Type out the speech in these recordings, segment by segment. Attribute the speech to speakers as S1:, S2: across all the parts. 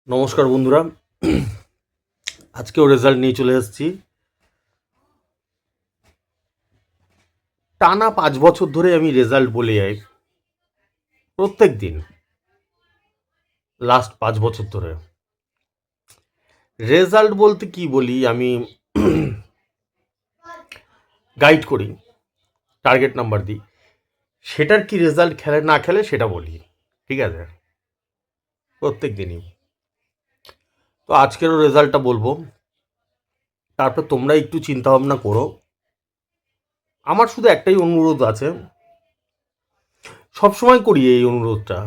S1: নমস্কার বন্ধুরা, আজকেও রেজাল্ট নিয়ে চলে এসেছি। টানা 5 বছর ধরে আমি রেজাল্ট বলে যাই প্রত্যেক দিন, লাস্ট 5 বছর ধরে। রেজাল্ট বলতে কি বলি, আমি গাইড করি, টার্গেট নাম্বার দিই, সেটার কি রেজাল্ট খেলে না খেলে সেটা বলি, ঠিক আছে, প্রত্যেক দিনই। তো আজকেরও রেজাল্টটা বলবো, তারপর তোমরা একটু চিন্তা ভাবনা করো। আমার শুধু একটাই অনুরোধ আছে, সবসময় করি এই অনুরোধটা।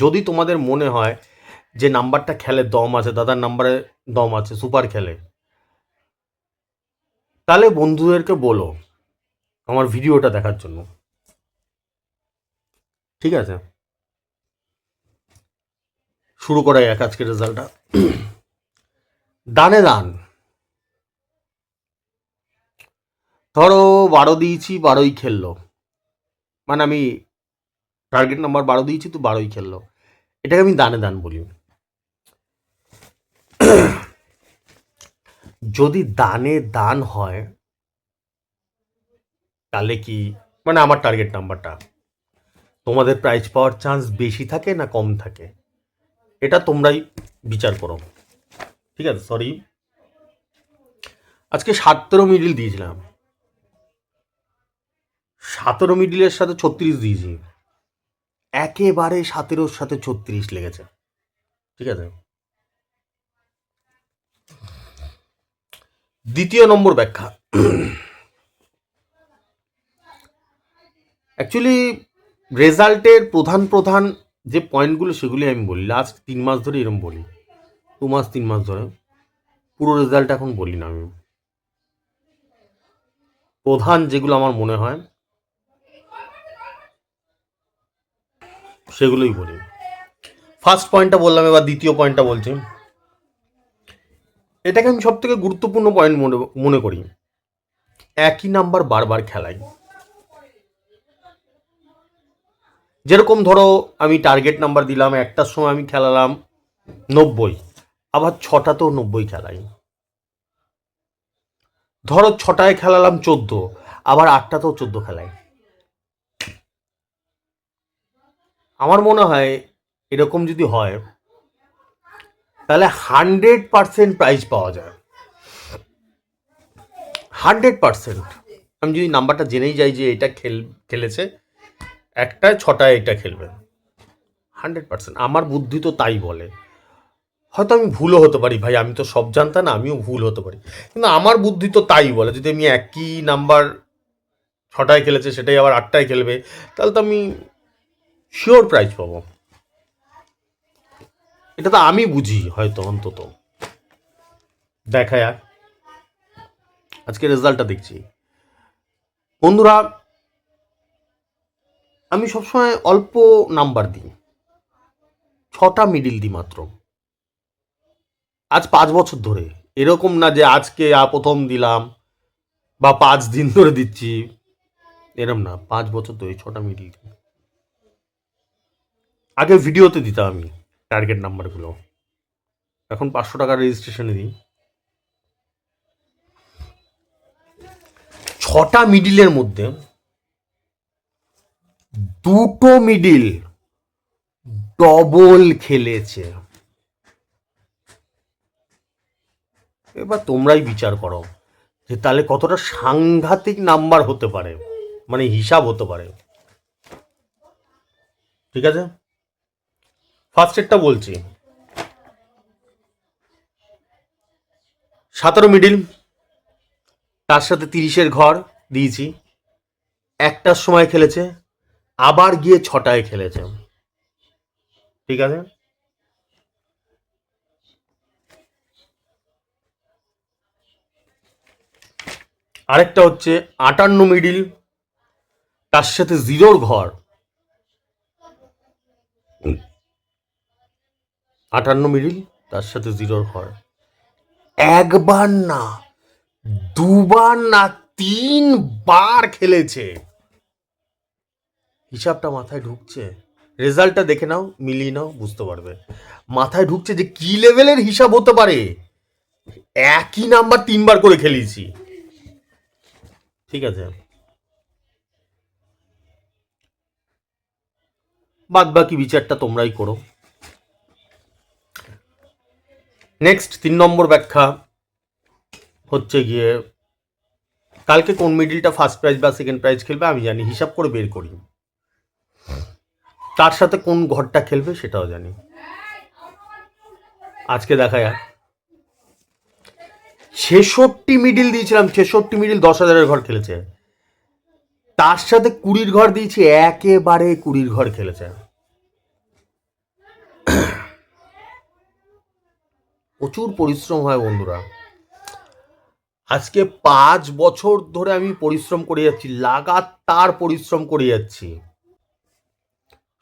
S1: যদি তোমাদের মনে হয় যে নাম্বারটা খেলে দম আছে, দাদার নাম্বারে দম আছে, সুপার খেলে, তাহলে বন্ধুদেরকে বলো আমার ভিডিওটা দেখার জন্য, ঠিক আছে। শুরু করা যাক আজকের রেজাল্টটা। দানে দান, ধরো 12 দিয়েছি, 12ই খেললো, মানে আমি টার্গেট নাম্বার 12 দিয়েছি তো 12ই খেললো, এটাকে আমি দানে দান বলি। যদি দানে দান হয় তাহলে কি, মানে আমার টার্গেট নাম্বারটা, তোমাদের প্রাইজ পাওয়ার চান্স বেশি থাকে না কম থাকে, এটা তোমরাই বিচার করো, ঠিক আছে। সরি, আজকে 17 মিডিল দিয়েছিলাম, 17 মিডিলের সাথে 36 দিয়েছি, একেবারে 17-র সাথে 36 লেগেছে, ঠিক আছে। দ্বিতীয় নম্বর ব্যাখ্যা, অ্যাকচুয়ালি রেজাল্টের প্রধান প্রধান যে পয়েন্টগুলো সেগুলি আমি বলি, লাস্ট 3 মাস ধরে এরকম বলি, 2 মাস 3 মাস ধরে, পুরো রেজাল্ট এখন বলি না আমি, প্রধান যেগুলো আমার মনে হয় সেগুলোই বলি। ফার্স্ট পয়েন্টটা বললাম, এবার দ্বিতীয় পয়েন্টটা বলছি। এটাকে আমি সব থেকে গুরুত্বপূর্ণ পয়েন্ট মনে করি, একই নাম্বার বারবার খেলাই। যেরকম ধরো আমি টার্গেট নাম্বার দিলাম, একটার সময় আমি খেলালাম 90, আবার 6টাতেও 90 খেলাই। ধরো 6টায় খেলালাম 14, আবার 8টাতেও 14 খেলাই। আমার মনে হয় এরকম যদি হয় তাহলে 100% প্রাইজ পাওয়া যায়, 100%। আমি যদি নাম্বারটা জেনেই যাই যে এটা খেলেছে, 1টায় 6টায় এটা খেলবে, 100%। আমার বুদ্ধি তো তাই বলে, হয়তো আমি ভুলও হতে পারি ভাই, আমি তো সব জানতাম না, আমিও ভুল হতে পারি, কিন্তু আমার বুদ্ধি তো তাই বলে। যদি আমি একই নাম্বার 6টায় খেলেছে সেটাই আবার 8টায় খেলবে, তাহলে তো আমি শিওর প্রাইজ পাবো, এটা তো আমি বুঝি হয়তো, অন্তত দেখা যাক। আজকে রেজাল্টটা দেখছি বন্ধুরা, আমি সবসময় অল্প নাম্বার দিই, 6টা মিডিল দিই মাত্র, আজ 5 বছর ধরে। এরকম না যে আজকে প্রথম দিলাম বা 5 দিন ধরে দিচ্ছি, এরকম না, 5 বছর ধরে 6টা মিডিল দিই। আগে ভিডিওতে দিতাম আমি টার্গেট নাম্বারগুলো, এখন 500 টাকা রেজিস্ট্রেশনে দিই। 6টা মিডিলের মধ্যে 2টো মিডিল ডবল খেলেছে। এবার তোমরাই বিচার করো যে তাহলে কতটা সাংঘাতিক নাম্বার হতে পারে, মানে হিসাব হতে পারে, ঠিক আছে। ফার্স্ট এডটা বলছি, 17 মিডিল, তার সাথে 30-এর ঘর দিয়েছি, 1টার সময় খেলেছে, আবার গিয়ে 6টায় খেলেছে, ঠিক আছে। আরেকটা হচ্ছে 58 মিডিল, তার সাথে 0-র ঘর, 58 মিডিল তার সাথে 0-র ঘর, একবার না, দুবার না, 3বার খেলেছে। হিসাবটা মাথায় ঢুকছে? রেজাল্টটা দেখে নাও, মিলিয়ে নাও, বুঝতে পারবে। মাথায় ঢুকছে যে কি লেভেলের হিসাব হতে পারে, একই নাম্বার 3বার করে খেলিয়েছি। ঠিক আছে, বাদ বাকি বিচারটা তোমরাই করো। নেক্সট 3 নম্বর ব্যাখ্যা হচ্ছে গিয়ে, কালকে কোন মিডিলটা ফার্স্ট প্রাইজ বা সেকেন্ড প্রাইজ খেলবে আমি জানি, হিসাব করে বের করি। তার সাথে কোন ঘরটা খেলবে সেটাও জানি। আজকে দেখা যাক। 66 মিডিল দিয়েছিলাম, 66 মিডিল 10,000-এর ঘর খেলেছে। তার সাথে 20-র ঘর দিয়েছি, একেবারে 20-র ঘর খেলেছে। প্রচুর পরিশ্রম হয় বন্ধুরা। আজকে 5 বছর ধরে আমি পরিশ্রম করে যাচ্ছি, লাগাতার পরিশ্রম করে যাচ্ছি,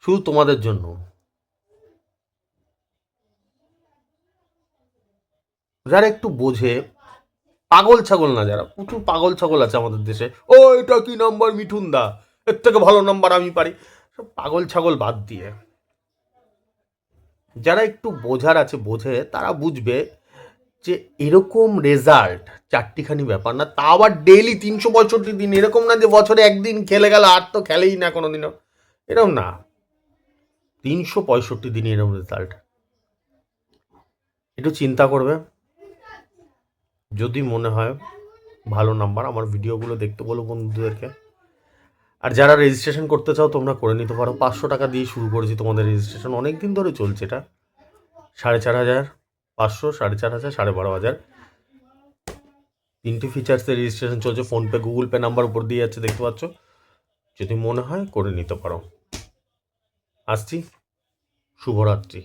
S1: শুধু তোমাদের জন্য। যারা একটু বোঝে, পাগল ছাগল না, যারা, প্রচুর পাগল ছাগল আছে আমাদের দেশে। ও এটা কি নাম্বার মিঠুন দা, এর থেকে ভালো নাম্বার আমি পারি। সব পাগল ছাগল বাদ দিয়ে যারা একটু বোঝার আছে, বোঝে, তারা বুঝবে যে এরকম রেজাল্ট চারটিখানি ব্যাপার না। তা আবার ডেইলি 365 দিন, এরকম না যে বছরে একদিন খেলে গেল আর তো খেলেই না কোনোদিনও, এরকম না। 365 দিনই এরকম রেজাল্ট। একটু চিন্তা করবে, যদি মনে হয় ভালো নাম্বার, আমার ভিডিওগুলো দেখতে বলো বন্ধুদেরকে। আর যারা রেজিস্ট্রেশন করতে চাও তোমরা করে নিতে পারো। 500 টাকা দিয়ে শুরু করেছি তোমাদের রেজিস্ট্রেশন, অনেক দিন ধরে চলছে এটা। 4,500, 500, 4,500, 12,500, 3টে ফিচার্সের রেজিস্ট্রেশন চলছে। ফোনপে, গুগল পে নাম্বার উপর দিয়ে যাচ্ছে, দেখতে পাচ্ছ। যদি মনে হয় করে নিতে পারো। আসছি, শুভরাত্রি।